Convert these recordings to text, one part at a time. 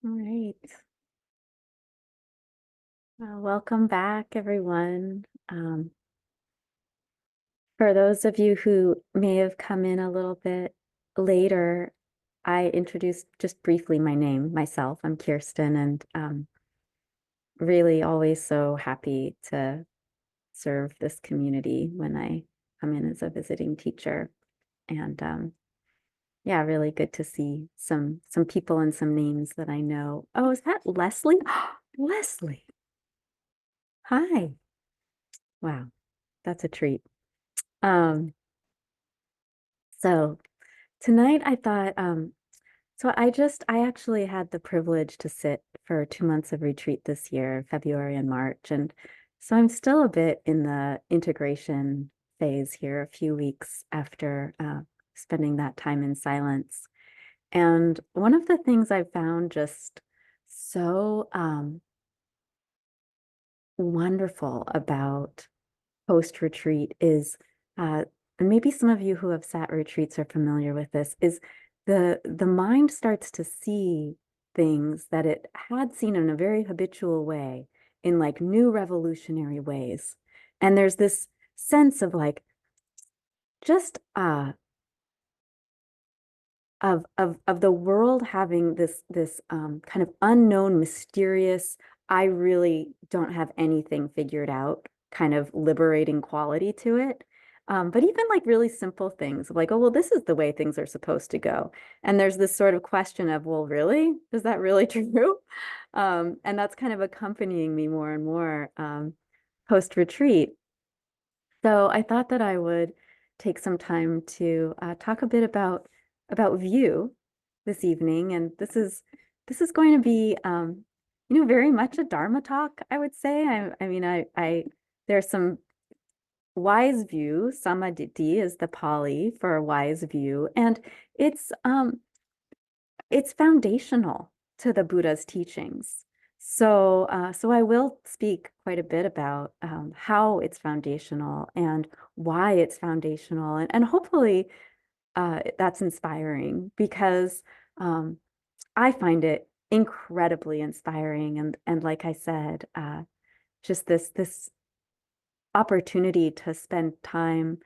All right. Welcome back, everyone. For those of you who may have come in a little bit later, I introduced just briefly myself. I'm Kirsten, and really always so happy to serve this community when I come in as a visiting teacher. And yeah, really good to see some people and some names that I know. Oh, is that Leslie? Leslie. Hi. Wow, that's a treat. Um, so tonight I thought, I actually had the privilege to sit for 2 months of retreat this year, February and March. And so I'm still a bit in the integration phase here, a few weeks after spending that time in silence. And one of the things I found just so wonderful about post-retreat is, and maybe some of you who have sat retreats are familiar with this, is the mind starts to see things that it had seen in a very habitual way, in like new revolutionary ways. And there's this sense of like just of the world having this kind of unknown, mysterious, I really don't have anything figured out, kind of liberating quality to it. But even like really simple things like, oh, well, this is the way things are supposed to go. And there's this sort of question of, well, really? Is that really true? And that's kind of accompanying me more and more post-retreat. So I thought that I would take some time to talk a bit about view this evening, and this is going to be very much a Dharma talk, I would say. I mean, I there's some wise view. Samaditi is the Pali for a wise view, and it's um it's foundational to the Buddha's teachings. So I will speak quite a bit about how it's foundational and why it's foundational, and hopefully that's inspiring because I find it incredibly inspiring, and like I said, just this opportunity to spend time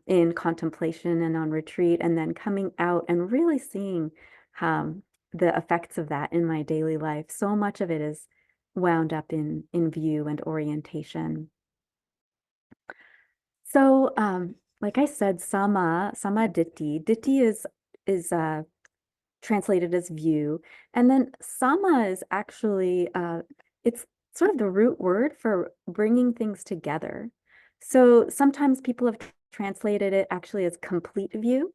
in contemplation and on retreat, and then coming out and really seeing the effects of that in my daily life. So much of it is wound up in view and orientation. So, like I said, samaditi. Ditti is translated as view, and then sama is actually it's sort of the root word for bringing things together. So sometimes people have translated it actually as complete view,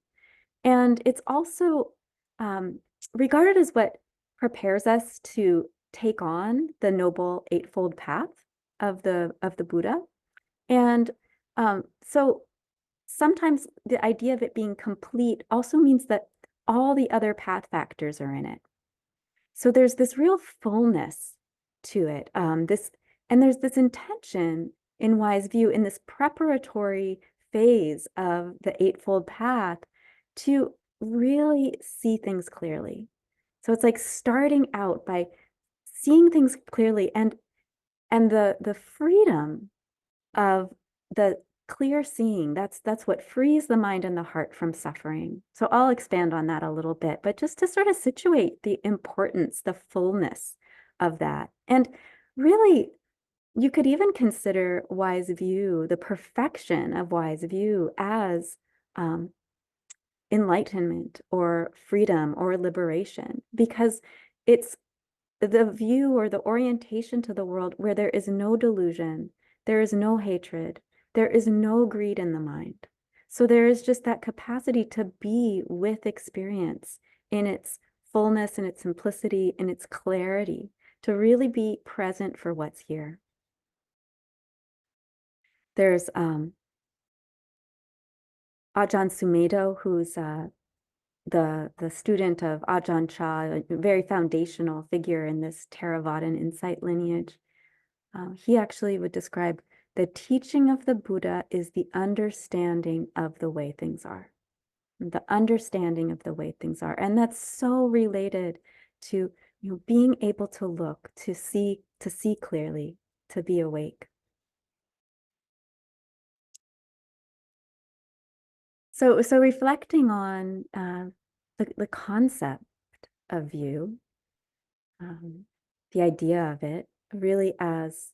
and it's also um, regarded as what prepares us to take on the Noble Eightfold Path of the Buddha. And so sometimes the idea of it being complete also means that all the other path factors are in it. So there's this real fullness to it. And there's this intention in Wise View in this preparatory phase of the Eightfold Path to really see things clearly. So it's like starting out by seeing things clearly, and the freedom of the clear seeing, that's what frees the mind and the heart from suffering. So I'll expand on that a little bit, but just to sort of situate the importance, the fullness of that. And really, you could even consider Wise View, the perfection of Wise View, as enlightenment or freedom or liberation, because it's the view or the orientation to the world where there is no delusion, there is no hatred, there is no greed in the mind. So there is just that capacity to be with experience in its fullness, in its simplicity, in its clarity, to really be present for what's here. There's Ajahn Sumedho, who's the student of Ajahn Chah, a very foundational figure in this Theravadan insight lineage. He actually would describe the teaching of the Buddha is the understanding of the way things are. The understanding of the way things are. And that's so related to being able to look, to see clearly, to be awake. So reflecting on the concept of view, the idea of it, really as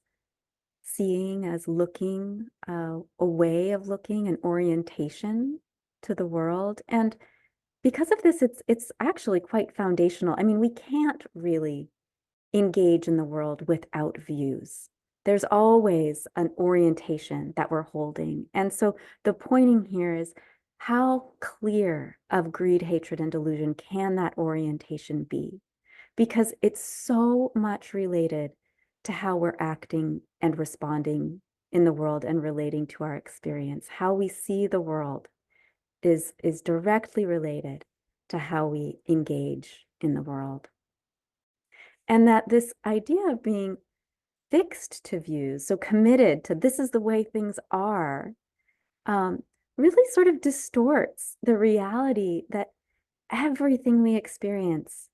seeing, as looking, a way of looking, an orientation to the world. And because of this, it's actually quite foundational. I mean, we can't really engage in the world without views. There's always an orientation that we're holding. And so the pointing here is, how clear of greed, hatred, and delusion can that orientation be? Because it's so much related to how we're acting and responding in the world and relating to our experience. How we see the world is directly related to how we engage in the world. And that this idea of being fixed to views, so committed to this is the way things are, really sort of distorts the reality that everything we experience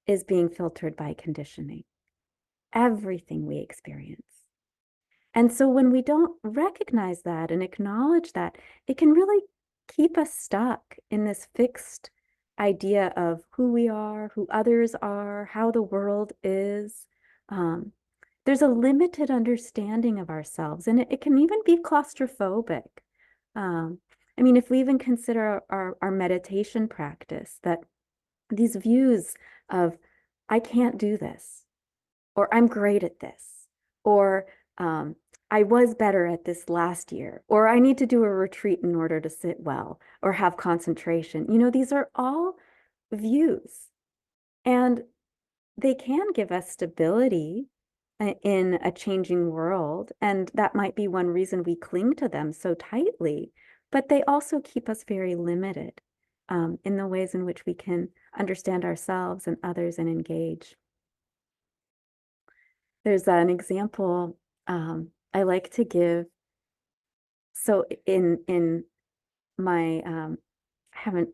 is being filtered by conditioning. Everything we experience. And so when we don't recognize that and acknowledge that, it can really keep us stuck in this fixed idea of who we are, who others are, how the world is. There's a limited understanding of ourselves, and it can even be claustrophobic. I mean, if we even consider our meditation practice, that these views of, I can't do this, or I'm great at this, or I was better at this last year, or I need to do a retreat in order to sit well or have concentration. These are all views, and they can give us stability in a changing world. And that might be one reason we cling to them so tightly, but they also keep us very limited in the ways in which we can understand ourselves and others and engage. There's an example I like to give. So in my haven't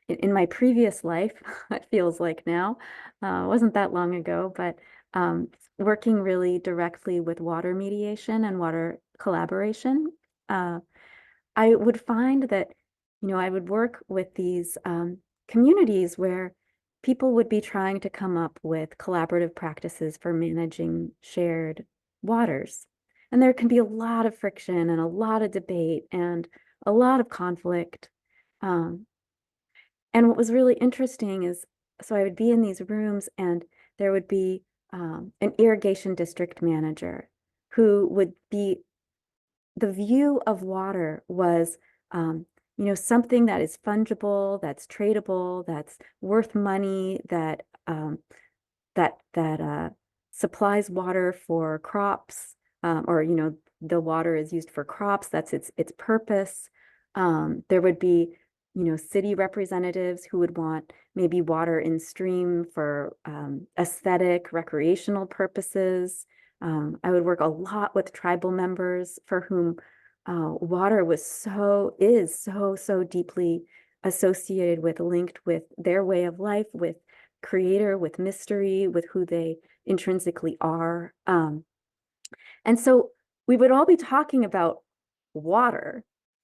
in my previous life, it feels like now, wasn't that long ago, but working really directly with water mediation and water collaboration, I would find that, I would work with these communities where people would be trying to come up with collaborative practices for managing shared waters. And there can be a lot of friction and a lot of debate and a lot of conflict. Um, and what was really interesting is, so I would be in these rooms and there would be an irrigation district manager who would be, the view of water was, something that is fungible, that's tradable, that's worth money, that supplies water for crops, or the water is used for crops. That's its purpose. There would be, city representatives who would want maybe water in stream for aesthetic, recreational purposes. I would work a lot with tribal members for whom water is so deeply associated with, linked with their way of life, with creator, with mystery, with who they intrinsically are. And so we would all be talking about water,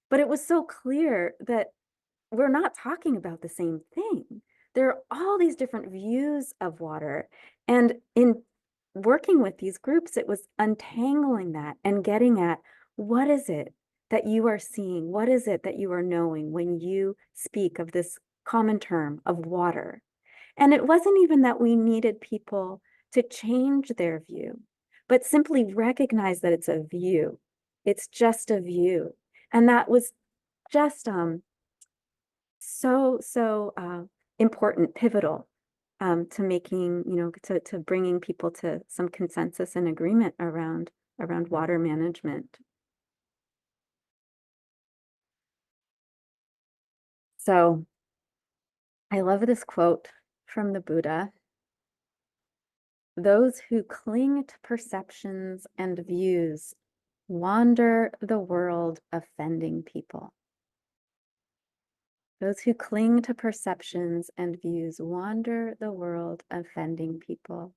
but it was so clear that we're not talking about the same thing. There are all these different views of water. And in working with these groups, it was untangling that and getting at, what is it that you are seeing? What is it that you are knowing when you speak of this common term of water? And it wasn't even that we needed people to change their view, but simply recognize that it's a view. It's just a view. And that was just so important, pivotal to making, to bringing people to some consensus and agreement around water management. So I love this quote from the Buddha. Those who cling to perceptions and views wander the world offending people. Those who cling to perceptions and views wander the world offending people.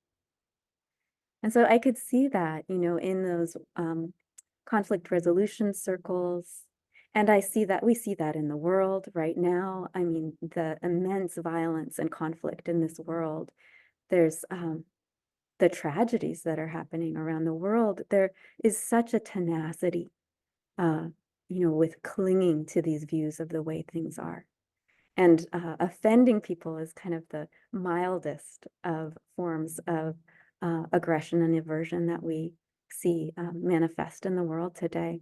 And so I could see that, in those conflict resolution circles. And we see that in the world right now. I mean, the immense violence and conflict in this world. There's the tragedies that are happening around the world. There is such a tenacity, with clinging to these views of the way things are. And offending people is kind of the mildest of forms of aggression and aversion that we see manifest in the world today.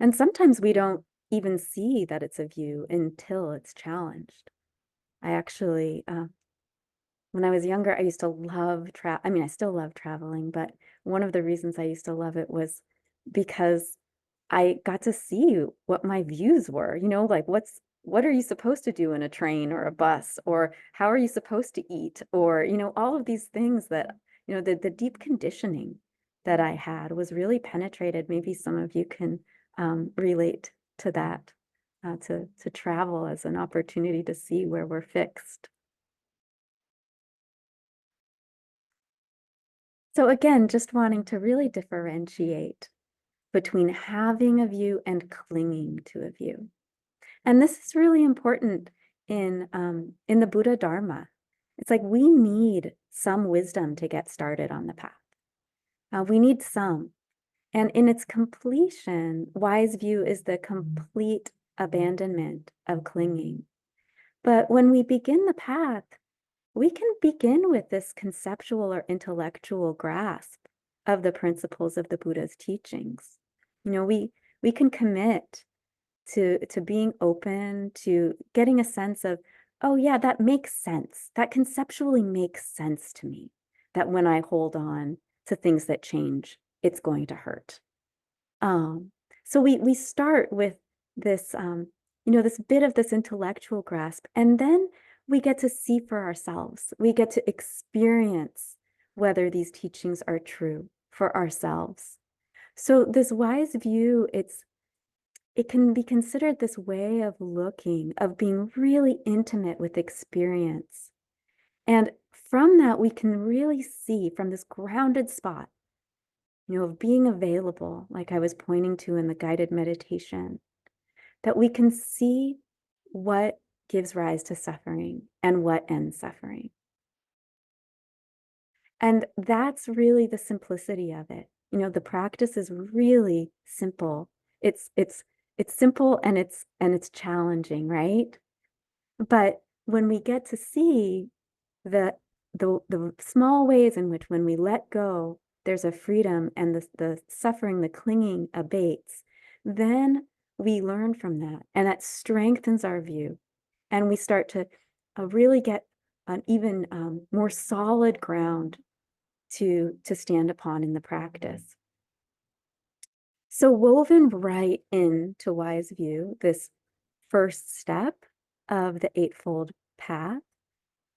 And sometimes we don't even see that it's a view until it's challenged. I actually, when I was younger, I used to love I still love traveling, but one of the reasons I used to love it was because I got to see what my views were, like what are you supposed to do in a train or a bus, or how are you supposed to eat, or, all of these things that, the deep conditioning that I had was really penetrated. Maybe some of you can relate to that, to travel as an opportunity to see where we're fixed. So again, just wanting to really differentiate between having a view and clinging to a view. And this is really important in the Buddha Dharma. It's like we need some wisdom to get started on the path. We need some. And in its completion, wise view is the complete abandonment of clinging. But when we begin the path, we can begin with this conceptual or intellectual grasp of the principles of the Buddha's teachings. We can commit to being open, to getting a sense of, oh yeah, that makes sense. That conceptually makes sense to me, that when I hold on to things that change, it's going to hurt. So we start with this, this bit of this intellectual grasp, and then we get to see for ourselves. We get to experience whether these teachings are true for ourselves. So this wise view, it can be considered this way of looking, of being really intimate with experience. And from that, we can really see from this grounded spot, of being available, like I was pointing to in the guided meditation, that we can see what gives rise to suffering and what ends suffering. And that's really the simplicity of it. The practice is really simple. It's simple and it's challenging, right? But when we get to see the small ways in which when we let go, there's a freedom and the suffering, the clinging abates, then we learn from that, and that strengthens our view. And we start to really get an even more solid ground to stand upon in the practice. So woven right into wise view, this first step of the Eightfold Path,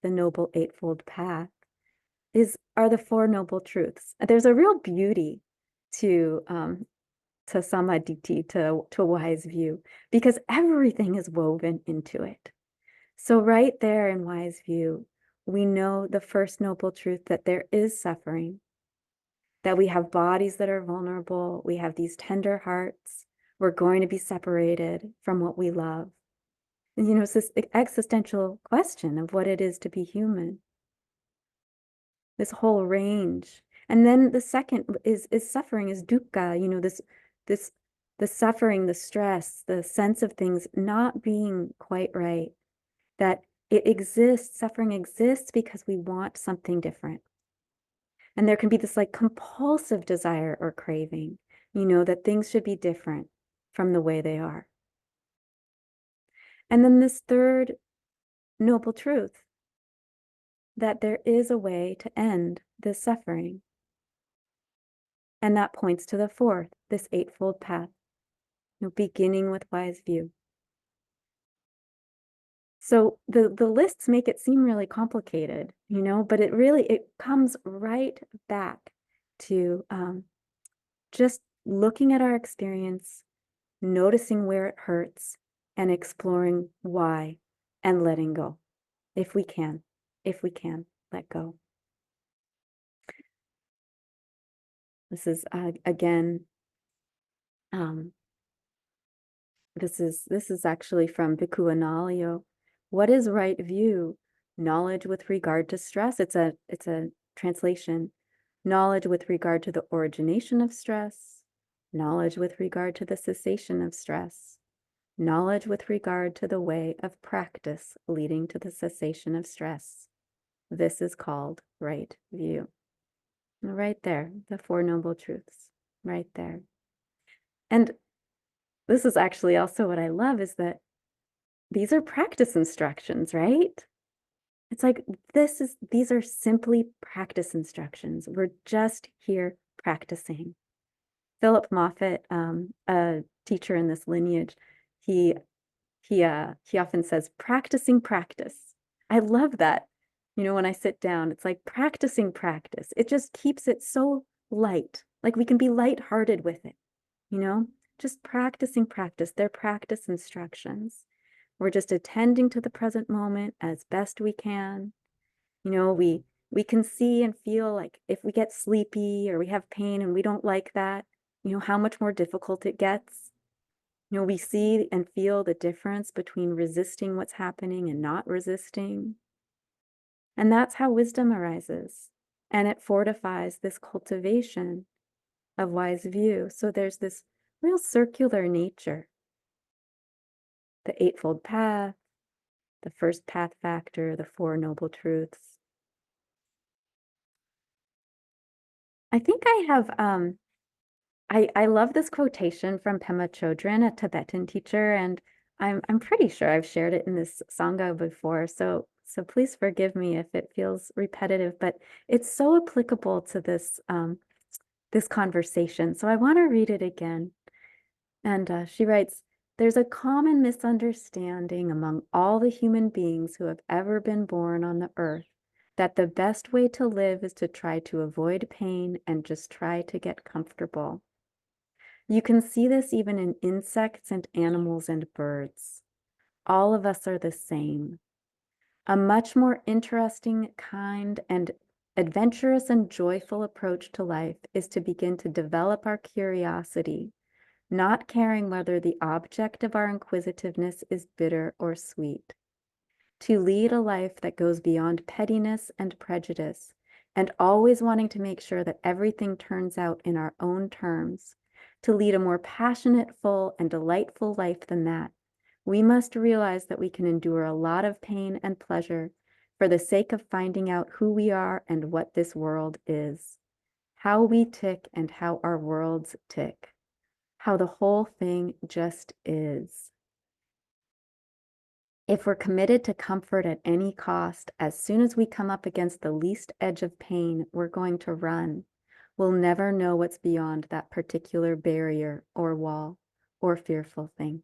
the Noble Eightfold Path, are the Four Noble Truths. There's a real beauty to samadhi, to wise view, because everything is woven into it. So right there in wise view, we know the first noble truth, that there is suffering, that we have bodies that are vulnerable, we have these tender hearts, we're going to be separated from what we love. And, it's this existential question of what it is to be human. This whole range. And then the second is suffering, is dukkha, the suffering, the stress, the sense of things not being quite right, that it exists, suffering exists because we want something different. And there can be this like compulsive desire or craving, that things should be different from the way they are. And then this third noble truth, that there is a way to end this suffering. And that points to the fourth, this Eightfold Path, beginning with wise view. So the lists make it seem really complicated, but it comes right back to just looking at our experience, noticing where it hurts and exploring why and letting go. If we can, let go. This is again, this is actually from Bhikkhu Analayo. What is right view? Knowledge with regard to stress. It's a translation. Knowledge with regard to the origination of stress. Knowledge with regard to the cessation of stress. Knowledge with regard to the way of practice leading to the cessation of stress. This is called right view. Right there, the Four Noble Truths, right there. And this is actually also what I love is that these are practice instructions, right? It's like these are simply practice instructions. We're just here practicing. Philip Moffat, a teacher in this lineage, he often says, practicing practice. I love that. You know, when I sit down, it's like practicing practice. It just keeps it so light. Like we can be lighthearted with it, you know, just practicing practice. They're practice instructions. We're just attending to the present moment as best we can. You know, we can see and feel like if we get sleepy or we have pain and we don't like that, you know, how much more difficult it gets. You know, we see and feel the difference between resisting what's happening and not resisting. And that's how wisdom arises. And it fortifies this cultivation of wise view. So there's this real circular nature. The Eightfold Path, the first path factor, the Four Noble Truths. I think I have, I love this quotation from Pema Chodron, a Tibetan teacher, and I'm pretty sure I've shared it in this Sangha before. So please forgive me if it feels repetitive, but it's so applicable to this this conversation. So I want to read it again. And she writes, there's a common misunderstanding among all the human beings who have ever been born on the earth that the best way to live is to try to avoid pain and just try to get comfortable. You can see this even in insects and animals and birds. All of us are the same. A much more interesting, kind, and adventurous and joyful approach to life is to begin to develop our curiosity, not caring whether the object of our inquisitiveness is bitter or sweet. To lead a life that goes beyond pettiness and prejudice, and always wanting to make sure that everything turns out in our own terms. To lead a more passionate, full, and delightful life than that, we must realize that we can endure a lot of pain and pleasure for the sake of finding out who we are and what this world is, how we tick and how our worlds tick, how the whole thing just is. If we're committed to comfort at any cost, as soon as we come up against the least edge of pain, we're going to run. We'll never know what's beyond that particular barrier or wall or fearful thing.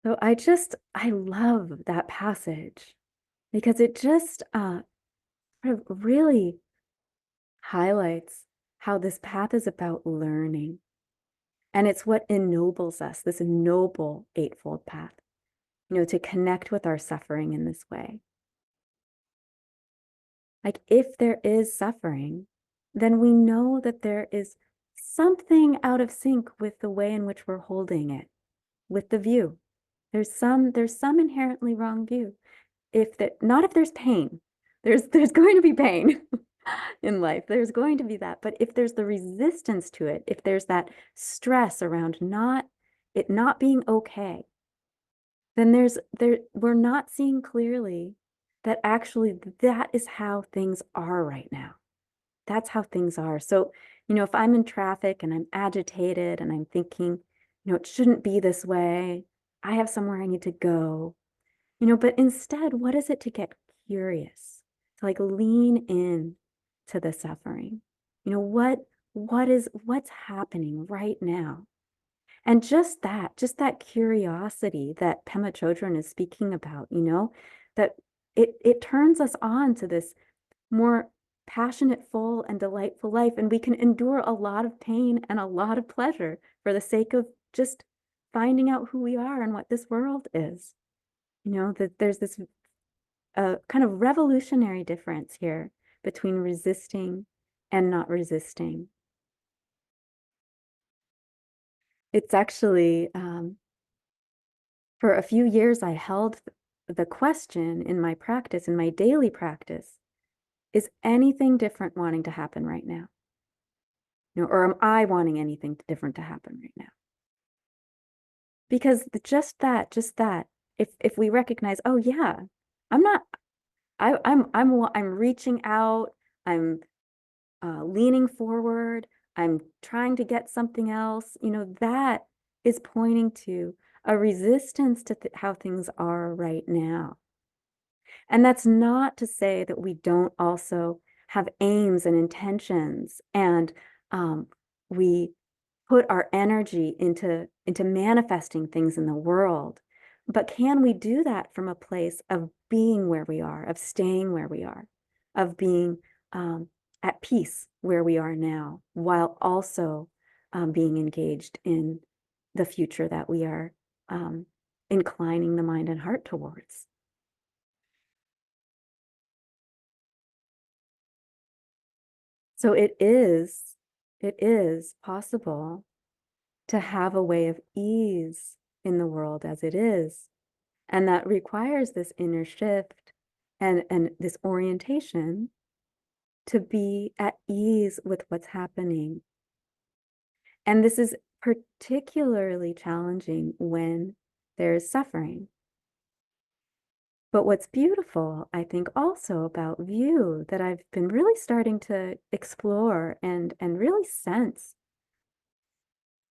So I love that passage because it just sort of really highlights how this path is about learning. And it's what ennobles us, this noble Eightfold Path, you know, to connect with our suffering in this way. Like if there is suffering, then we know that there is something out of sync with the way in which we're holding it, with the view. There's some inherently wrong view. Not if there's pain. There's going to be pain in life. There's going to be that. But if there's the resistance to it, if there's that stress around it not being okay, then we're not seeing clearly that actually that is how things are right now. That's how things are. So, you know, if I'm in traffic and I'm agitated and I'm thinking, you know, it shouldn't be this way, I have somewhere I need to go, you know, but instead, what is it to get curious, to like lean in to the suffering? You know, what's happening right now? And just that curiosity that Pema Chodron is speaking about, you know, that it turns us on to this more passionate, full, and delightful life. And we can endure a lot of pain and a lot of pleasure for the sake of just finding out who we are and what this world is. You know, that there's this kind of revolutionary difference here between resisting and not resisting. It's actually, for a few years, I held the question in my practice, in my daily practice, is anything different wanting to happen right now? You know, or am I wanting anything different to happen right now? Because just that, if we recognize, oh yeah, I'm not, I'm reaching out, I'm leaning forward, I'm trying to get something else, you know, that is pointing to a resistance to how things are right now. And that's not to say that we don't also have aims and intentions, and we put our energy into manifesting things in the world. But can we do that from a place of being where we are, of staying where we are, of being at peace where we are now, while also being engaged in the future that we are inclining the mind and heart towards? So it is possible to have a way of ease in the world as it is. And that requires this inner shift and this orientation to be at ease with what's happening. And this is particularly challenging when there is suffering. But what's beautiful, I think, also about view that I've been really starting to explore and really sense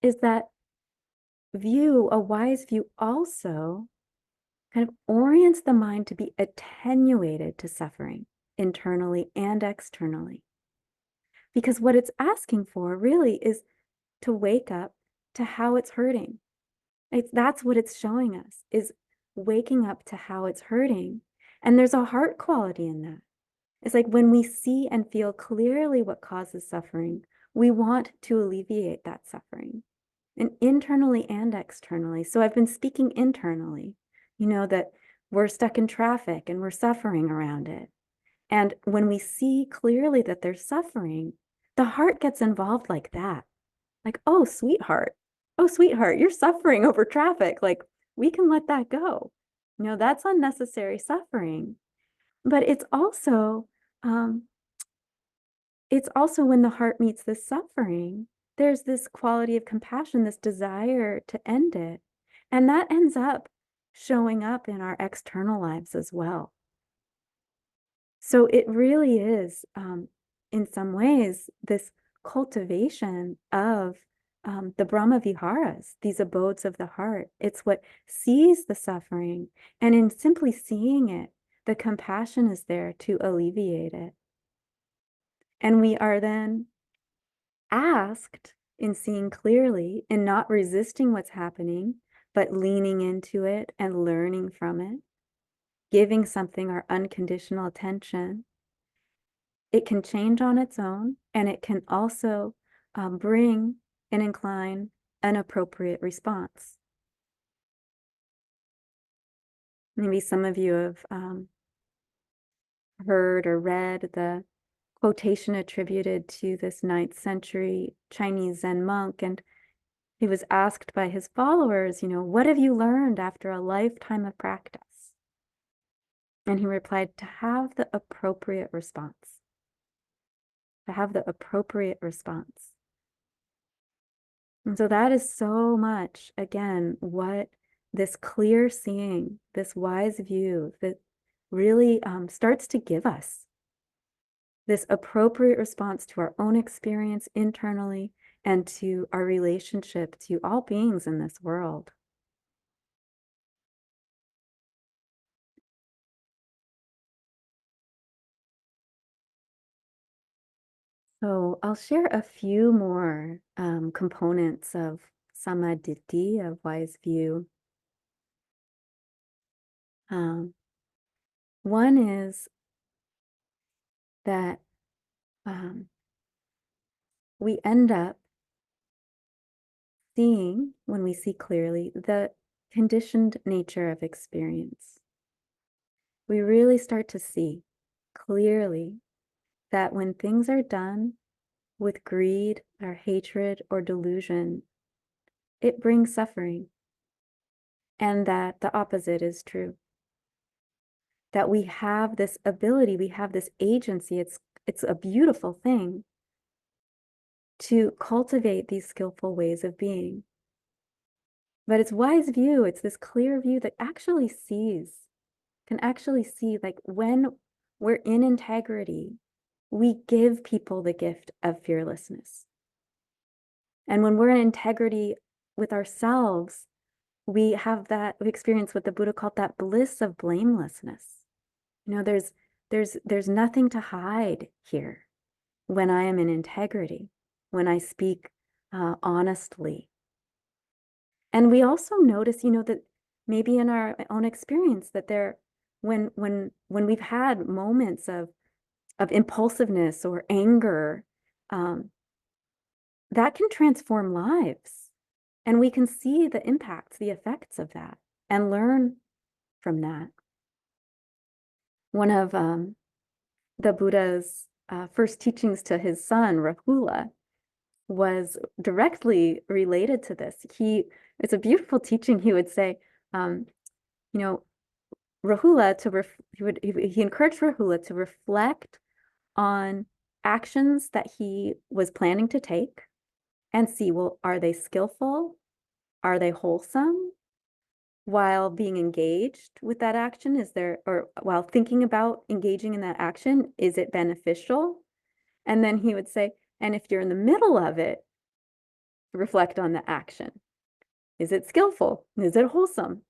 is that a wise view also kind of orients the mind to be attenuated to suffering internally and externally. Because what it's asking for really is to wake up to how it's hurting. That's what it's showing us, is waking up to how it's hurting. And there's a heart quality in that. It's like when we see and feel clearly what causes suffering, we want to alleviate that suffering, and internally and externally. So I've been speaking internally, you know, that we're stuck in traffic and we're suffering around it. And when we see clearly that there's suffering, the heart gets involved like that. Like, oh, sweetheart, you're suffering over traffic. Like, we can let that go. You know, that's unnecessary suffering. But um, it's also when the heart meets this suffering, there's this quality of compassion, this desire to end it. And that ends up showing up in our external lives as well. So it really is, in some ways, this cultivation of the Brahma Viharas, these abodes of the heart. It's what sees the suffering, and in simply seeing it, the compassion is there to alleviate it. And we are then asked, in seeing clearly, in not resisting what's happening, but leaning into it and learning from it, giving something our unconditional attention. It can change on its own, and it can also bring and incline an appropriate response. Maybe some of you have heard or read the quotation attributed to this 9th century Chinese Zen monk, and he was asked by his followers, you know, what have you learned after a lifetime of practice? And he replied, to have the appropriate response. To have the appropriate response. And so that is so much, again, what this clear seeing, this wise view that really starts to give us this appropriate response to our own experience internally and to our relationship to all beings in this world. So I'll share a few more components of samadhi, of wise view. One is that we end up seeing, when we see clearly, the conditioned nature of experience. We really start to see clearly that when things are done with greed or hatred or delusion, it brings suffering, and that the opposite is true. That we have this ability, we have this agency, it's a beautiful thing to cultivate these skillful ways of being. But it's wise view, it's this clear view that actually can actually see, like, when we're in integrity, we give people the gift of fearlessness. And when we're in integrity with ourselves, we have that, we experience what the Buddha called that bliss of blamelessness. You know, there's nothing to hide here when I am in integrity, when I speak honestly. And we also notice, you know, that maybe in our own experience that when we've had moments of impulsiveness or anger, that can transform lives. And we can see the impacts, the effects of that, and learn from that. One of the Buddha's first teachings to his son, Rahula, was directly related to this. It's a beautiful teaching. He would say, you know, Rahula he encouraged Rahula to reflect on actions that he was planning to take and see, well, are they skillful? Are they wholesome? While being engaged with that action, or while thinking about engaging in that action, is it beneficial? And then he would say, and if you're in the middle of it, reflect on the action. Is it skillful? Is it wholesome?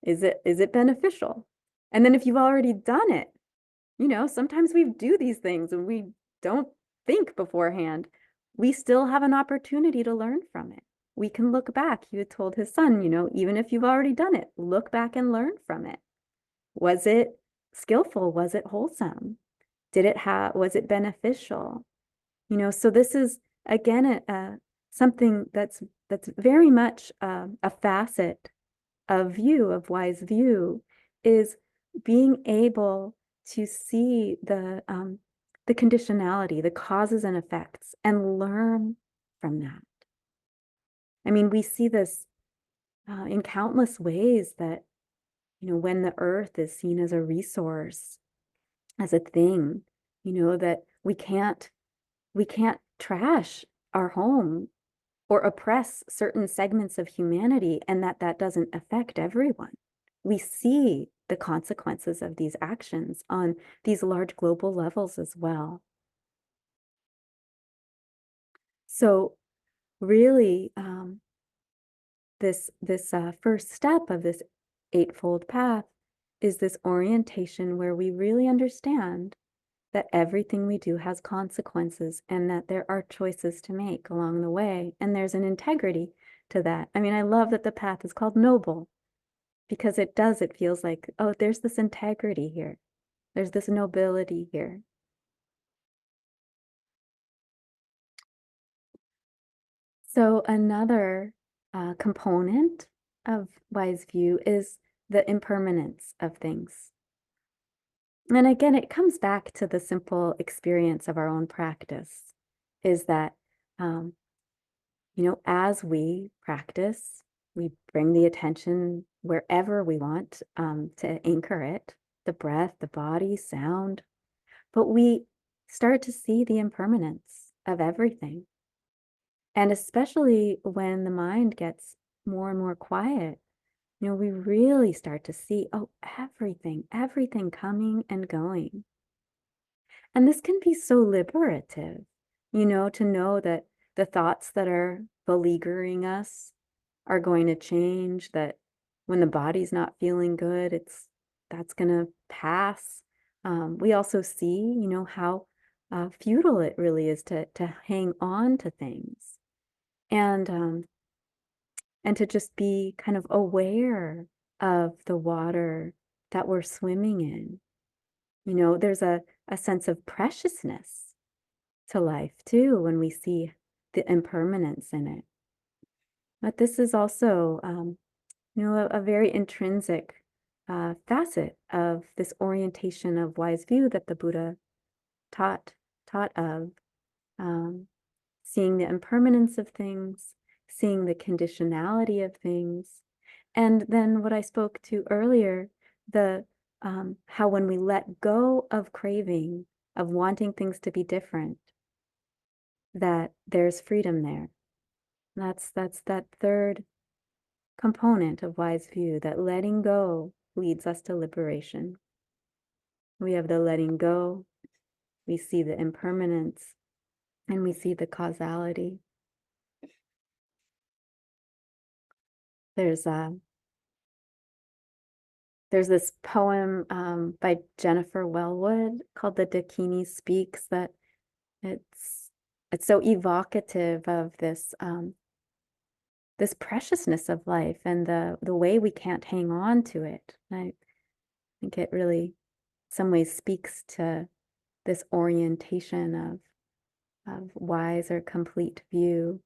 Is it beneficial? And then if you've already done it, you know, sometimes we do these things and we don't think beforehand. We still have an opportunity to learn from it. We can look back. He had told his son, you know, even if you've already done it, look back and learn from it. Was it skillful? Was it wholesome? Was it beneficial? You know, so this is, again, something that's very much a facet of wise view, is being able to see the conditionality, the causes and effects, and learn from that. I mean, we see this in countless ways, that, you know, when the earth is seen as a resource, as a thing, you know, that we can't trash our home or oppress certain segments of humanity, and that doesn't affect everyone. We see the consequences of these actions on these large global levels as well. So really, this first step of this eightfold path is this orientation where we really understand that everything we do has consequences, and that there are choices to make along the way. And there's an integrity to that. I mean, I love that the path is called noble, because it feels like, oh, there's this integrity here. There's this nobility here. So another component of wise view is the impermanence of things. And again, it comes back to the simple experience of our own practice, is that, you know, as we practice, we bring the attention wherever we want to anchor it, the breath, the body, sound, but we start to see the impermanence of everything. And especially when the mind gets more and more quiet, you know, we really start to see, oh, everything coming and going. And this can be so liberative, you know, to know that the thoughts that are beleaguering us are going to change, that when the body's not feeling good, that's going to pass. We also see, you know, how futile it really is to hang on to things, and to just be kind of aware of the water that we're swimming in. You know, there's a sense of preciousness to life too when we see the impermanence in it. But this is also, a very intrinsic facet of this orientation of wise view that the Buddha taught of, um, seeing the impermanence of things, seeing the conditionality of things, and then what I spoke to earlier, the how when we let go of craving, of wanting things to be different, that there's freedom there. That's that third component of wise view, that letting go leads us to liberation. We have the letting go, we see the impermanence, and we see the causality. There's this poem by Jennifer Wellwood called "The Dakini Speaks" that it's so evocative of this this preciousness of life and the way we can't hang on to it. I think it really, in some ways, speaks to this orientation of wise or complete view.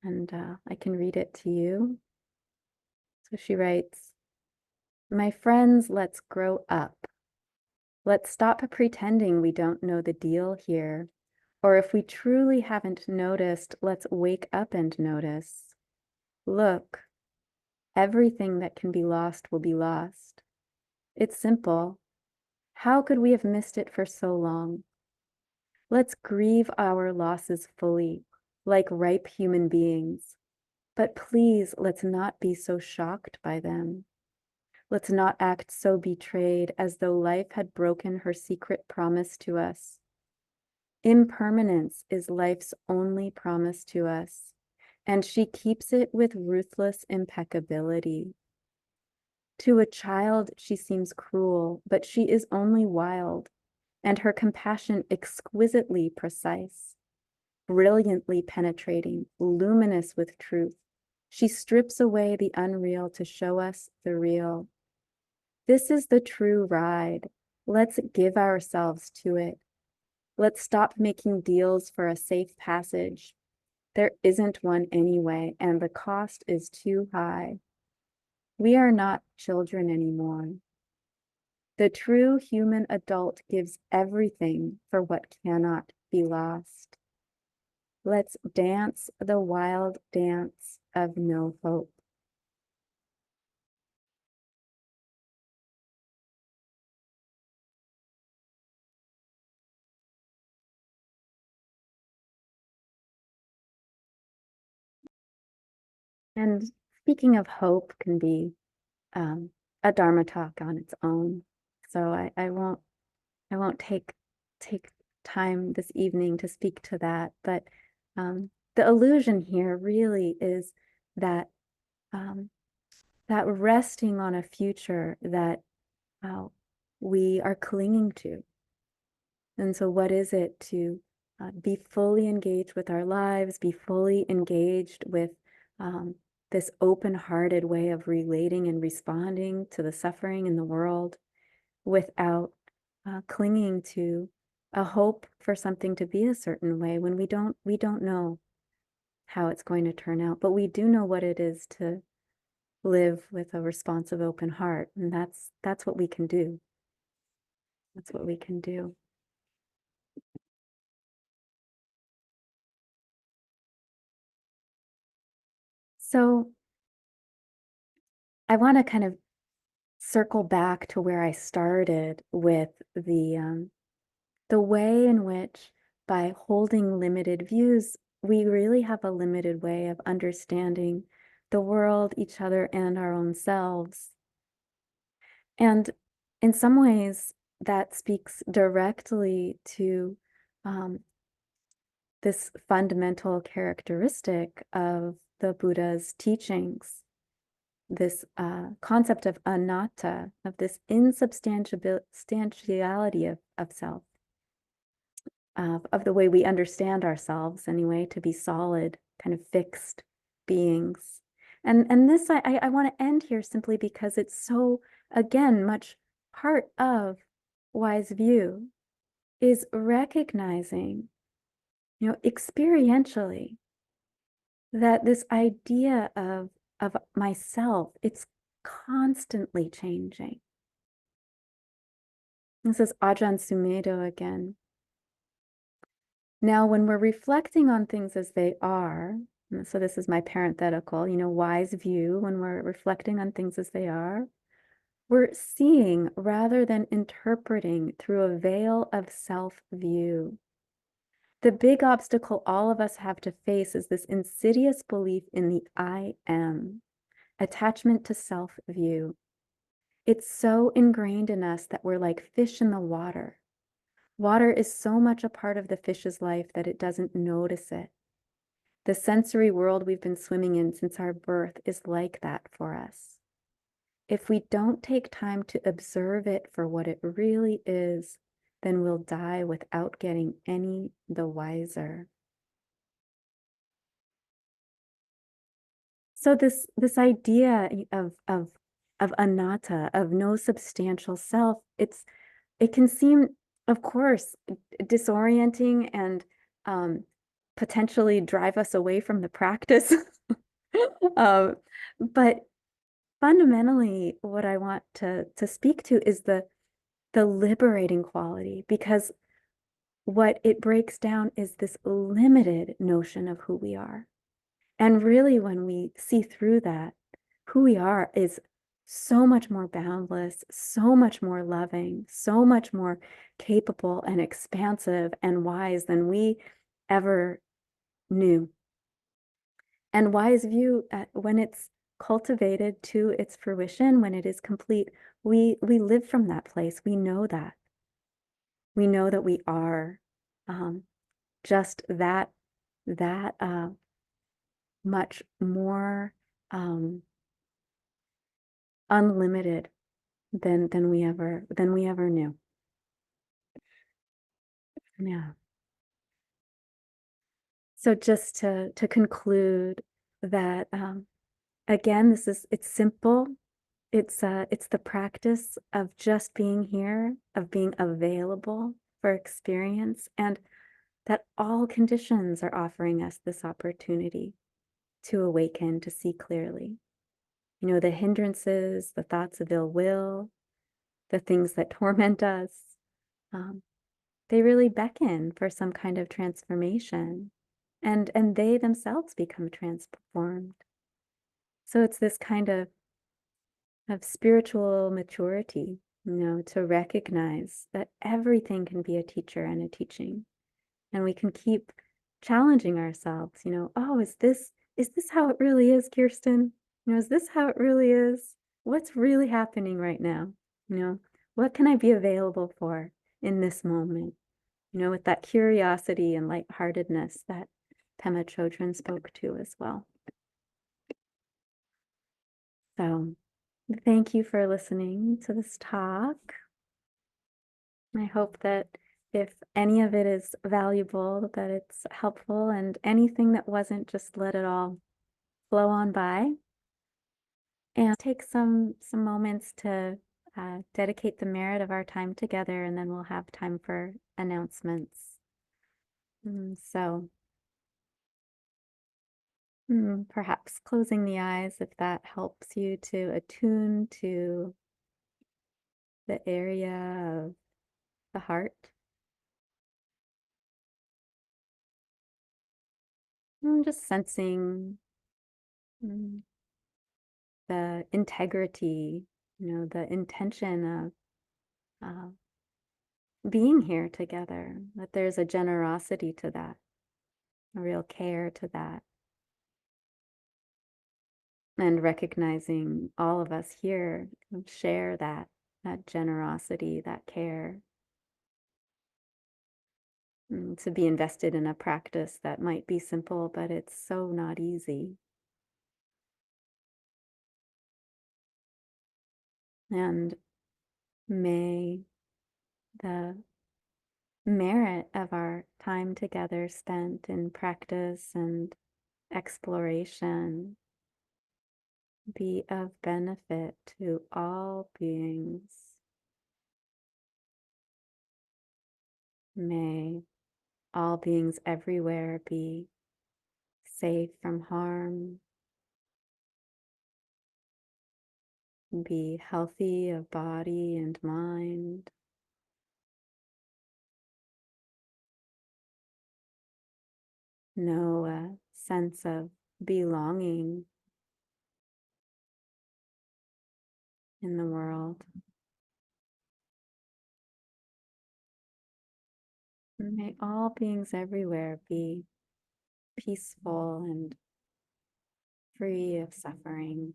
And I can read it to you. So she writes, "My friends, let's grow up. Let's stop pretending we don't know the deal here. Or if we truly haven't noticed, let's wake up and notice. Look, everything that can be lost will be lost. It's simple. How could we have missed it for so long? Let's grieve our losses fully, like ripe human beings. But please, let's not be so shocked by them. Let's not act so betrayed as though life had broken her secret promise to us. Impermanence is life's only promise to us, and she keeps it with ruthless impeccability. To a child, she seems cruel, but she is only wild, and her compassion exquisitely precise, brilliantly penetrating, luminous with truth. She strips away the unreal to show us the real. This is the true ride. Let's give ourselves to it. Let's stop making deals for a safe passage. There isn't one anyway, and the cost is too high. We are not children anymore. The true human adult gives everything for what cannot be lost. Let's dance the wild dance of no hope." And speaking of hope can be a Dharma talk on its own. So I won't take time this evening to speak to that. But the illusion here really is that that resting on a future that we are clinging to. And so what is it to be fully engaged with our lives, be fully engaged with this open-hearted way of relating and responding to the suffering in the world without clinging to a hope for something to be a certain way when we don't know how it's going to turn out, but we do know what it is to live with a responsive, open heart, and that's what we can do. That's what we can do. So I want to kind of circle back to where I started with the way in which, by holding limited views, we really have a limited way of understanding the world, each other, and our own selves. And in some ways, that speaks directly to this fundamental characteristic of the Buddha's teachings, this concept of anatta, of this insubstantiality of self, of the way we understand ourselves anyway, to be solid, kind of fixed beings. And this, I want to end here simply because it's so, again, much part of wise view, is recognizing experientially, that this idea of myself, it's constantly changing. This is Ajahn Sumedho again. Now, when we're reflecting on things as they are, so this is my parenthetical, wise view, when we're reflecting on things as they are, we're seeing rather than interpreting through a veil of self-view. The big obstacle all of us have to face is this insidious belief in the I am, attachment to self-view. It's so ingrained in us that we're like fish in the water. Water is so much a part of the fish's life that it doesn't notice it. The sensory world we've been swimming in since our birth is like that for us. If we don't take time to observe it for what it really is, then we'll die without getting any the wiser. So this idea of anatta, of no substantial self, it can seem, of course, disorienting and potentially drive us away from the practice. But fundamentally, what I want to speak to is the liberating quality, because what it breaks down is this limited notion of who we are. And really, when we see through that, who we are is so much more boundless, so much more loving, so much more capable and expansive and wise than we ever knew. And wise view, when it's cultivated to its fruition, when it is complete, we live from that place. We know that. We know that we are just that much more unlimited than we ever knew. Yeah. So just to conclude that again, it's simple. It's the practice of just being here, of being available for experience, and that all conditions are offering us this opportunity to awaken, to see clearly. The hindrances, the thoughts of ill will, the things that torment us, they really beckon for some kind of transformation, and they themselves become transformed. So it's this kind of spiritual maturity, to recognize that everything can be a teacher and a teaching, and we can keep challenging ourselves. Oh, is this how it really is, Kirsten? Is this how it really is? What's really happening right now? What can I be available for in this moment? With that curiosity and lightheartedness that Pema Chodron spoke to as well. So thank you for listening to this talk. I hope that if any of it is valuable, that it's helpful, and anything that wasn't, just let it all flow on by. And take some moments to dedicate the merit of our time together, and then we'll have time for announcements. So perhaps closing the eyes, if that helps you to attune to the area of the heart. Just sensing the integrity, the intention of being here together, that there's a generosity to that, a real care to that. And recognizing all of us here share that generosity, that care, to be invested in a practice that might be simple, but it's so not easy. And may the merit of our time together spent in practice and exploration be of benefit to all beings. May all beings everywhere be safe from harm, be healthy of body and mind. Know a sense of belonging in the world. May all beings everywhere be peaceful and free of suffering.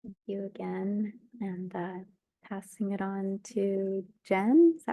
Thank you again, and passing it on to Jen. Is that